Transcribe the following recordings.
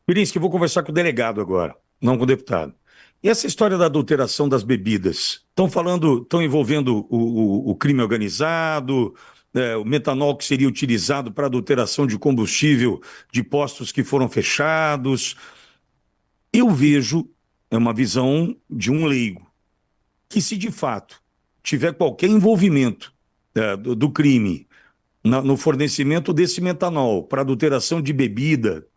Birinski, eu vou conversar com o delegado agora, não com o deputado. E essa história da adulteração das bebidas? Estão envolvendo o crime organizado, o metanol que seria utilizado para adulteração de combustível de postos que foram fechados. Eu vejo, é uma visão de um leigo, que se de fato tiver qualquer envolvimento do crime no fornecimento desse metanol para adulteração de bebida,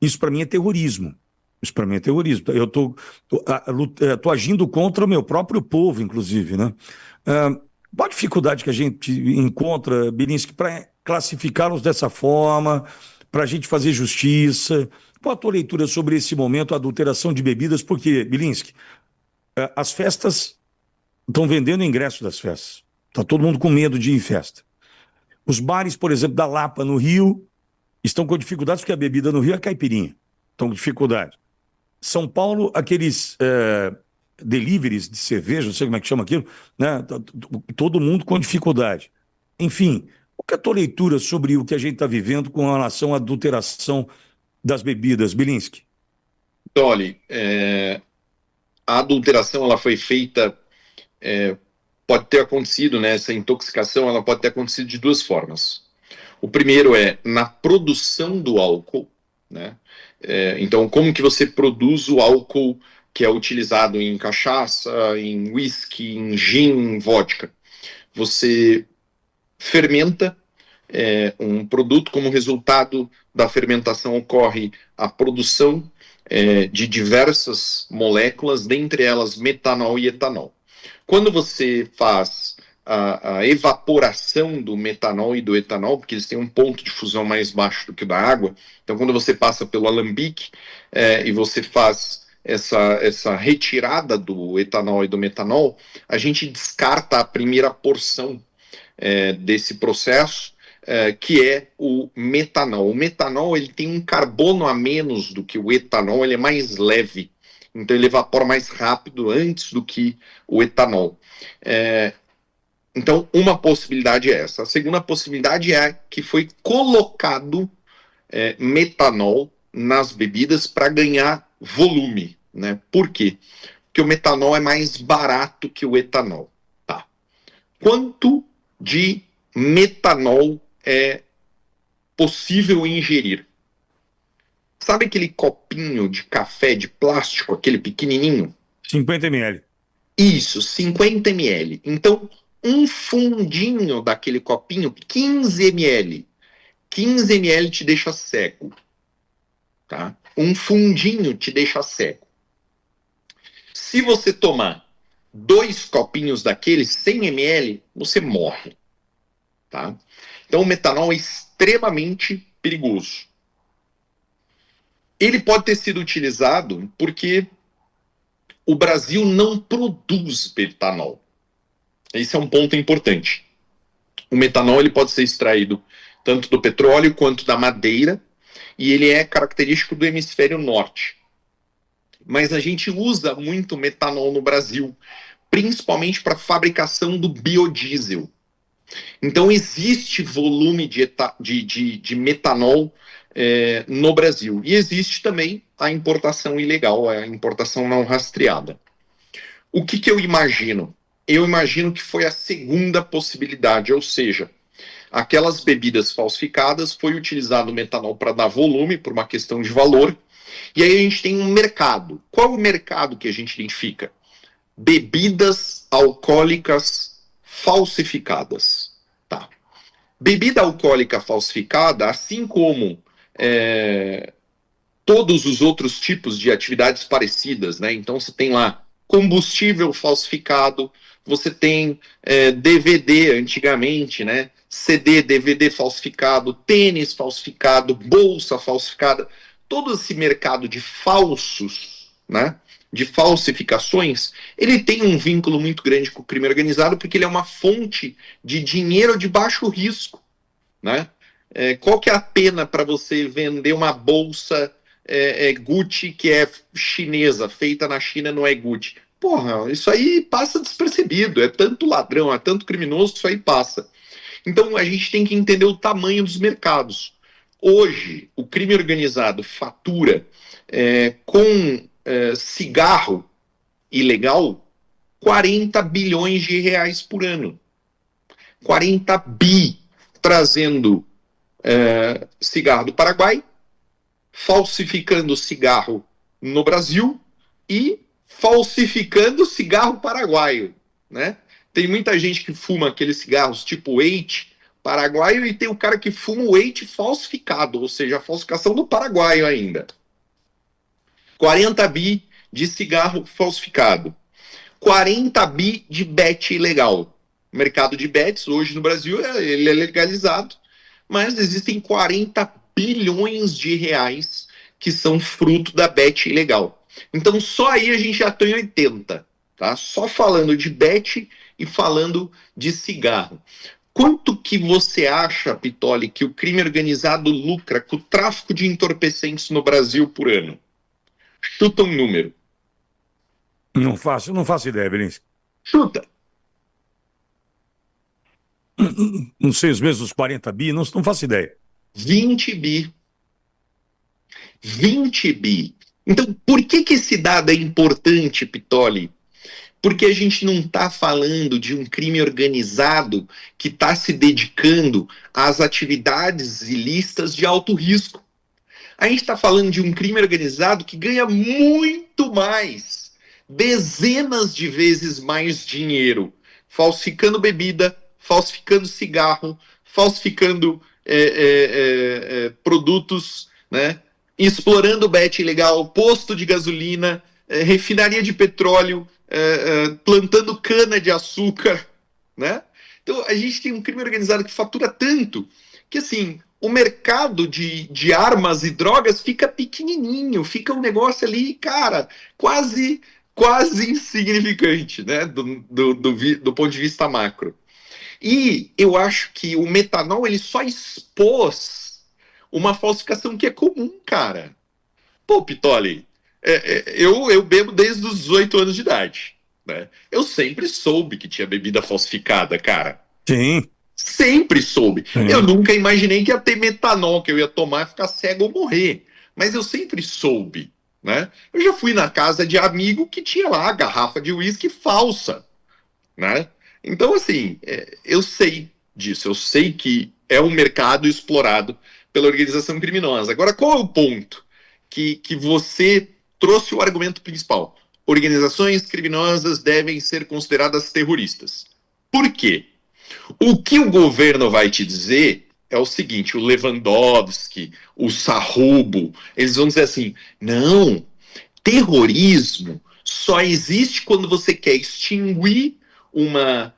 isso para mim é terrorismo. Isso para mim é terrorismo. Eu tô agindo contra o meu próprio povo, inclusive, né? Qual a dificuldade que a gente encontra, Bilinski, para classificá-los dessa forma, para a gente fazer justiça? Qual a tua leitura sobre esse momento, a adulteração de bebidas? Porque, Bilinski, as festas estão vendendo ingresso das festas. Está todo mundo com medo de ir em festa. Os bares, por exemplo, da Lapa, no Rio, estão com dificuldades porque a bebida no Rio é caipirinha. Estão com dificuldade. São Paulo, aqueles deliveries de cerveja, não sei como é que chama aquilo, né? Todo mundo com dificuldade. Enfim, qual que é a tua leitura sobre o que a gente está vivendo com relação à adulteração das bebidas, Bilinski? Dolly, a adulteração ela foi feita, pode ter acontecido, né? Essa intoxicação ela pode ter acontecido de duas formas. O primeiro é na produção do álcool, né? Então, como que você produz o álcool que é utilizado em cachaça, em whisky, em gin, em vodka? Você fermenta um produto, como resultado da fermentação ocorre a produção de diversas moléculas, dentre elas metanol e etanol. Quando você faz a evaporação do metanol e do etanol, porque eles têm um ponto de fusão mais baixo do que o da água, então quando você passa pelo alambique e você faz essa retirada do etanol e do metanol, a gente descarta a primeira porção desse processo, que é o metanol. O metanol ele tem um carbono a menos do que o etanol, ele é mais leve, então ele evapora mais rápido antes do que o etanol. Então, uma possibilidade é essa. A segunda possibilidade é que foi colocado metanol nas bebidas para ganhar volume. Né? Por quê? Porque o metanol é mais barato que o etanol. Tá? Quanto de metanol é possível ingerir? Sabe aquele copinho de café de plástico, aquele pequenininho? 50 ml. Isso, 50 ml. Então, um fundinho daquele copinho, 15 ml. 15 ml te deixa cego. Tá? Um fundinho te deixa cego. Se você tomar 2 copinhos daqueles, 100 ml, você morre. Tá? Então, o metanol é extremamente perigoso. Ele pode ter sido utilizado porque o Brasil não produz metanol. Esse é um ponto importante. O metanol ele pode ser extraído tanto do petróleo quanto da madeira, e ele é característico do hemisfério norte. Mas a gente usa muito metanol no Brasil, principalmente para a fabricação do biodiesel. Então existe volume de metanol no Brasil. E existe também a importação ilegal, a importação não rastreada. O que eu imagino? Eu imagino que foi a segunda possibilidade, ou seja, aquelas bebidas falsificadas foi utilizado o metanol para dar volume, por uma questão de valor, e aí a gente tem um mercado. Qual é o mercado que a gente identifica? Bebidas alcoólicas falsificadas. Tá. Bebida alcoólica falsificada, assim como todos os outros tipos de atividades parecidas, né? Então você tem lá combustível falsificado, você tem DVD antigamente, né? CD, DVD falsificado, tênis falsificado, bolsa falsificada, todo esse mercado de falsos, né? De falsificações, ele tem um vínculo muito grande com o crime organizado, porque ele é uma fonte de dinheiro de baixo risco, né? Qual que é a pena para você vender uma bolsa Gucci que é chinesa, feita na China, não é Gucci? Porra, isso aí passa despercebido, é tanto ladrão, é tanto criminoso, isso aí passa. Então a gente tem que entender o tamanho dos mercados. Hoje, o crime organizado fatura com cigarro ilegal 40 bilhões de reais por ano. 40 bi, trazendo cigarro do Paraguai, falsificando cigarro no Brasil e falsificando cigarro paraguaio, né? Tem muita gente que fuma aqueles cigarros tipo Eite paraguaio e tem o cara que fuma o Eite falsificado, ou seja, a falsificação do paraguaio ainda. 40 bi de cigarro falsificado. 40 bi de bet ilegal. O mercado de bets hoje no Brasil ele é legalizado, mas existem 40 bilhões de reais que são fruto da bet ilegal. Então só aí a gente já tem 80, tá? Só falando de bet e falando de cigarro. Quanto que você acha, Pitoli, que o crime organizado lucra com o tráfico de entorpecentes no Brasil por ano? Chuta um número. Não faço ideia, Berenice. Chuta. Não sei os mesmos 40 bi, não faço ideia. 20 bi. 20 bi. Então, por que esse dado é importante, Pitoli? Porque a gente não está falando de um crime organizado que está se dedicando às atividades ilícitas de alto risco. A gente está falando de um crime organizado que ganha muito mais, dezenas de vezes mais dinheiro, falsificando bebida, falsificando cigarro, falsificando produtos, né? Explorando bet ilegal, posto de gasolina, refinaria de petróleo, plantando cana de açúcar, né? Então a gente tem um crime organizado que fatura tanto que assim o mercado de armas e drogas fica pequenininho, fica um negócio ali, cara, quase insignificante, né? Do ponto de vista macro. E eu acho que o metanol ele só expôs uma falsificação que é comum, cara. Pô, Pitoli, eu bebo desde os 18 anos de idade. Né? Eu sempre soube que tinha bebida falsificada, cara. Sim. Sempre soube. Sim. Eu nunca imaginei que ia ter metanol, que eu ia tomar, ficar cego ou morrer. Mas eu sempre soube. Né? Eu já fui na casa de amigo que tinha lá a garrafa de uísque falsa. Né? Então, assim, eu sei disso. Eu sei que é um mercado explorado pela organização criminosa. Agora, qual é o ponto? Que você trouxe o argumento principal. Organizações criminosas devem ser consideradas terroristas. Por quê? O que o governo vai te dizer é o seguinte, o Lewandowski, o Sarrubo, eles vão dizer assim, não, terrorismo só existe quando você quer extinguir uma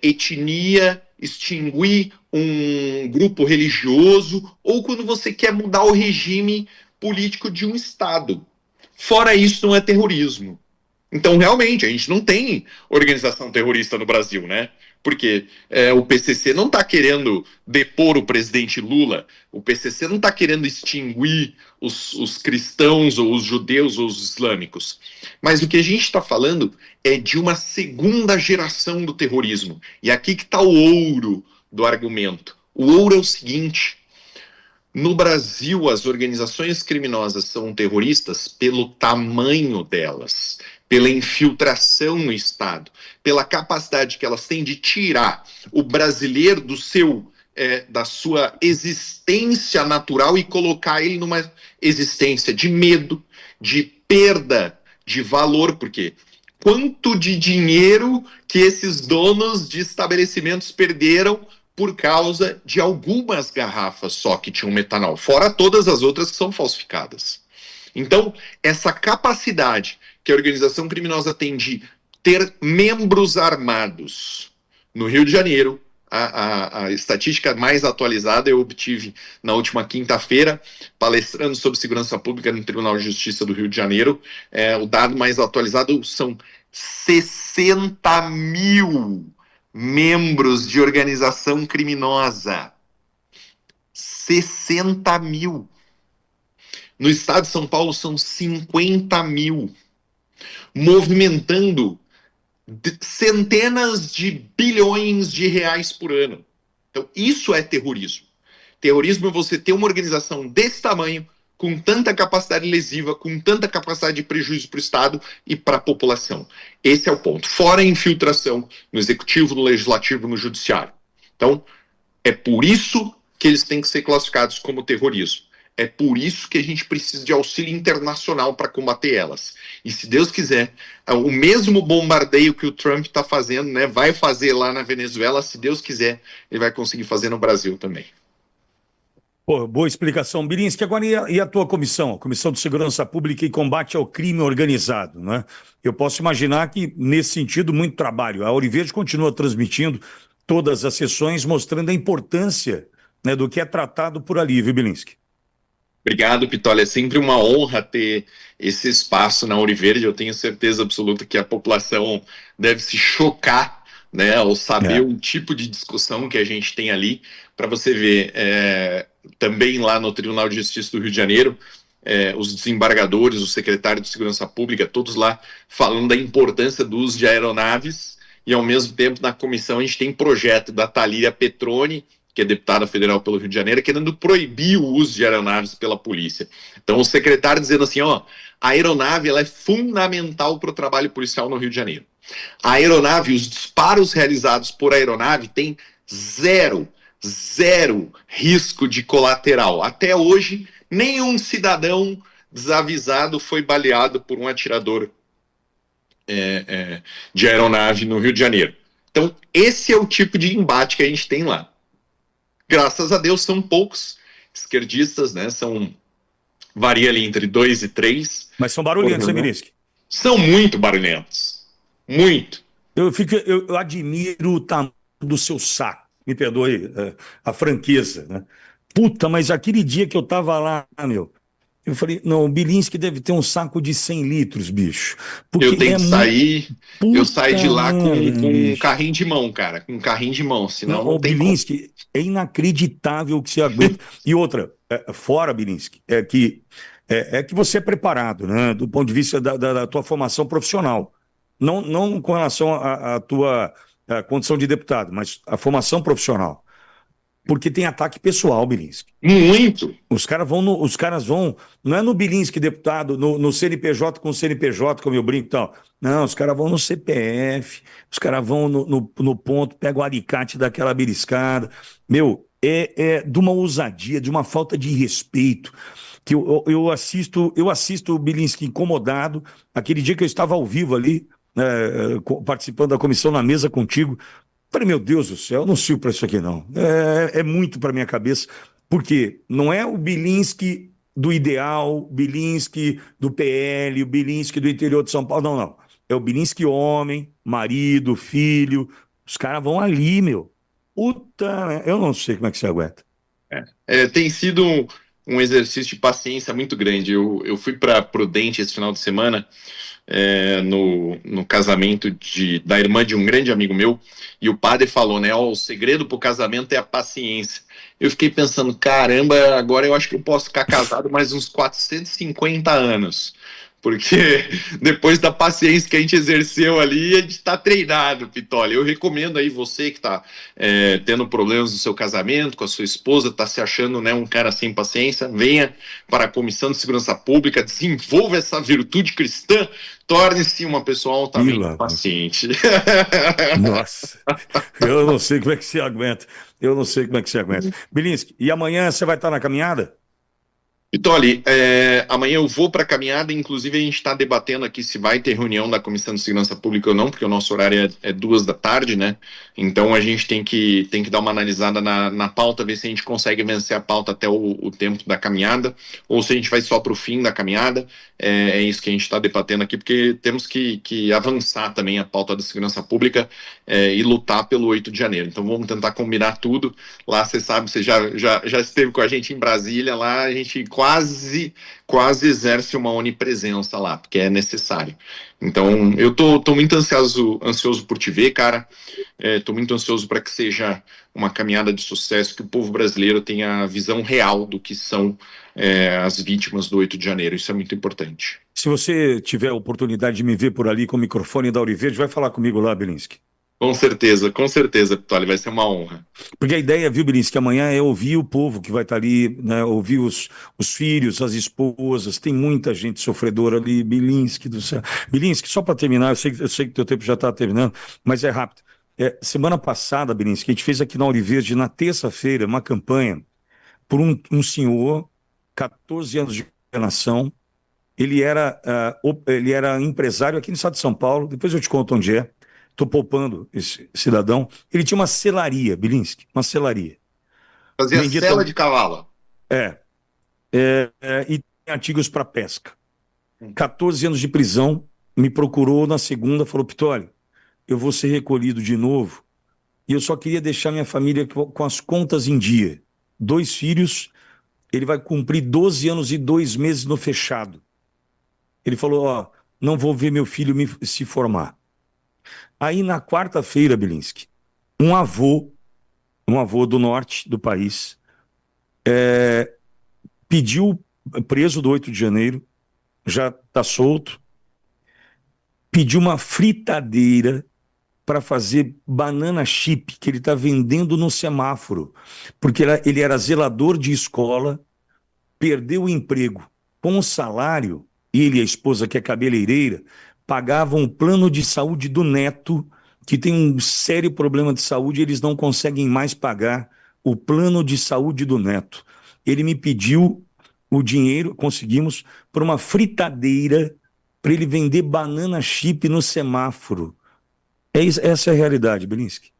etnia, extinguir um grupo religioso, ou quando você quer mudar o regime político de um Estado. Fora isso, não é terrorismo. Então, realmente, a gente não tem organização terrorista no Brasil, né? Porque o PCC não está querendo depor o presidente Lula, o PCC não está querendo extinguir os cristãos, ou os judeus, ou os islâmicos. Mas o que a gente está falando é de uma segunda geração do terrorismo. E aqui que está o ouro do argumento. O ouro é o seguinte: no Brasil, as organizações criminosas são terroristas pelo tamanho delas, pela infiltração no Estado, pela capacidade que elas têm de tirar o brasileiro da sua existência natural e colocar ele numa existência de medo, de perda de valor, porque quanto de dinheiro que esses donos de estabelecimentos perderam por causa de algumas garrafas só que tinham metanol, fora todas as outras que são falsificadas. Então, essa capacidade que a organização criminosa tem de ter membros armados no Rio de Janeiro, a estatística mais atualizada eu obtive na última quinta-feira, palestrando sobre segurança pública no Tribunal de Justiça do Rio de Janeiro. O dado mais atualizado são 60 mil membros de organização criminosa. 60 mil. No estado de São Paulo são 50 mil. Movimentando centenas de bilhões de reais por ano. Então, isso é terrorismo. Terrorismo é você ter uma organização desse tamanho, com tanta capacidade lesiva, com tanta capacidade de prejuízo para o Estado e para a população. Esse é o ponto. Fora a infiltração no Executivo, no Legislativo, no Judiciário. Então, é por isso que eles têm que ser classificados como terrorismo. É por isso que a gente precisa de auxílio internacional para combater elas. E se Deus quiser, o mesmo bombardeio que o Trump está fazendo, né, vai fazer lá na Venezuela, se Deus quiser, ele vai conseguir fazer no Brasil também. Pô, boa explicação, Birinski. Agora, e a tua comissão, a Comissão de Segurança Pública e Combate ao Crime Organizado, né? Eu posso imaginar que, nesse sentido, muito trabalho. A Ouro Verde continua transmitindo todas as sessões, mostrando a importância, né, do que é tratado por ali, viu, Bilinski? Obrigado, Pitoli. É sempre uma honra ter esse espaço na Ouro Verde. Eu tenho certeza absoluta que a população deve se chocar, né, ao saber o tipo de discussão que a gente tem ali. Para você ver, também lá no Tribunal de Justiça do Rio de Janeiro, os desembargadores, o secretário de Segurança Pública, todos lá falando da importância do uso de aeronaves, e ao mesmo tempo na comissão a gente tem projeto da Thalíria Petroni, que é deputada federal pelo Rio de Janeiro, querendo proibir o uso de aeronaves pela polícia. Então o secretário dizendo assim, ó, a aeronave ela é fundamental para o trabalho policial no Rio de Janeiro. A aeronave, os disparos realizados por aeronave têm zero risco de colateral. Até hoje, nenhum cidadão desavisado foi baleado por um atirador de aeronave no Rio de Janeiro. Então, esse é o tipo de embate que a gente tem lá. Graças a Deus, são poucos esquerdistas, né? Varia ali entre 2 e 3. Mas são barulhentos, hein, Birinski? São muito barulhentos. Muito. Eu admiro o tamanho do seu saco. Me perdoe a franqueza, né? Puta, mas aquele dia que eu tava lá, meu, eu falei, não, o Bilinski deve ter um saco de 100 litros, bicho. Eu tenho que sair, eu saio de lá com um bicho. carrinho de mão, cara, com um carrinho de mão, senão não O tem como. Bilinski, é inacreditável o que você aguenta. E outra, fora, Bilinski, é que você é preparado, né, do ponto de vista da tua formação profissional. Não com relação à tua condição de deputado, mas a formação profissional. Porque tem ataque pessoal, Bilinski. Muito. Os caras vão, não é no Bilinski deputado, no CNPJ com CNPJ, como eu brinco e tal. Não, os caras vão no CPF, os caras vão no ponto, pegam o alicate daquela beliscada. Meu, é de uma ousadia, de uma falta de respeito, que eu assisto o Bilinski incomodado. Aquele dia que eu estava ao vivo ali, participando da comissão na mesa contigo, falei, meu Deus do céu, eu não sirvo para isso aqui, não. É muito para minha cabeça, porque não é o Bilinski do ideal, o Bilinski do PL, o Bilinski do interior de São Paulo, não. É o Bilinski homem, marido, filho. Os caras vão ali, meu. Puta, eu não sei como é que você aguenta. Tem sido um exercício de paciência muito grande. Eu fui para Prudente esse final de semana, no casamento da irmã de um grande amigo meu, e o padre falou, né, o segredo pro casamento é a paciência. Eu fiquei pensando, caramba, agora eu acho que eu posso ficar casado mais uns 450 anos, porque depois da paciência que a gente exerceu ali, a gente está treinado, Pitoli. Eu recomendo aí você que está tendo problemas no seu casamento, com a sua esposa, está se achando, né, um cara sem paciência, venha para a Comissão de Segurança Pública, desenvolva essa virtude cristã, torne-se uma pessoa altamente paciente. Nossa, eu não sei como é que você aguenta. Eu não sei como é que você aguenta. Bilinski, e amanhã você vai estar na caminhada? Pitoli, amanhã eu vou para a caminhada, inclusive a gente está debatendo aqui se vai ter reunião da Comissão de Segurança Pública ou não, porque o nosso horário é 14h, né? Então a gente tem que dar uma analisada na pauta, ver se a gente consegue vencer a pauta até o tempo da caminhada, ou se a gente vai só para o fim da caminhada. É isso que a gente está debatendo aqui, porque temos que avançar também a pauta da segurança pública e lutar pelo 8 de janeiro. Então vamos tentar combinar tudo. Lá, você sabe, você já esteve com a gente em Brasília, lá a gente quase exerce uma onipresença lá, porque é necessário. Então, eu tô muito ansioso por te ver, cara. Tô muito ansioso para que seja uma caminhada de sucesso, que o povo brasileiro tenha a visão real do que são as vítimas do 8 de janeiro. Isso é muito importante. Se você tiver a oportunidade de me ver por ali com o microfone da Ouro Verde, vai falar comigo lá, Bilinski. Com certeza, Pitoli, vai ser uma honra. Porque a ideia, viu, Bilinski, que amanhã é ouvir o povo que vai estar ali, né, ouvir os filhos, as esposas, tem muita gente sofredora ali, Bilinski do céu. Bilinski, só para terminar, eu sei que teu tempo já está terminando, mas é rápido. Semana passada, Bilinski, a gente fez aqui na Ouro Verde, na terça-feira, uma campanha por um senhor, 14 anos de condenação. Ele era empresário aqui no estado de São Paulo. Depois eu te conto onde é. Estou poupando esse cidadão. Ele tinha uma selaria, Bilinski, uma selaria. Fazia Vendia sela de também. cavalo. É, e tem artigos para pesca. Hum. 14 anos de prisão. Me procurou na segunda, falou: Pitoli, eu vou ser recolhido de novo. E eu só queria deixar minha família com as contas em dia. 2 filhos, ele vai cumprir 12 anos e 2 meses no fechado. Ele falou: Ó, não vou ver meu filho se formar. Aí na quarta-feira, Bilinski, um avô, um avô do norte do país, pediu, preso do 8 de janeiro, já está solto, pediu uma fritadeira para fazer banana chip que ele está vendendo no semáforo, porque ele era zelador de escola, perdeu o emprego com o salário, ele e a esposa, que é cabeleireira, pagavam o plano de saúde do neto, que tem um sério problema de saúde, e eles não conseguem mais pagar o plano de saúde do neto. Ele me pediu o dinheiro, conseguimos, para uma fritadeira, para ele vender banana chip no semáforo. Essa é a realidade, Belinsky.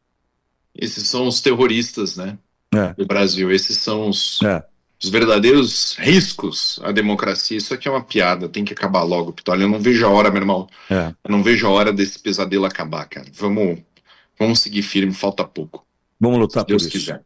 Esses são os terroristas, né, É, do Brasil. Esses são é, os verdadeiros riscos à democracia. Isso aqui é uma piada, tem que acabar logo, Pitoli. Eu não vejo a hora, meu irmão. é. Eu não vejo a hora desse pesadelo acabar, cara. Vamos seguir firme, falta pouco. Vamos Se lutar por Deus isso. quiser.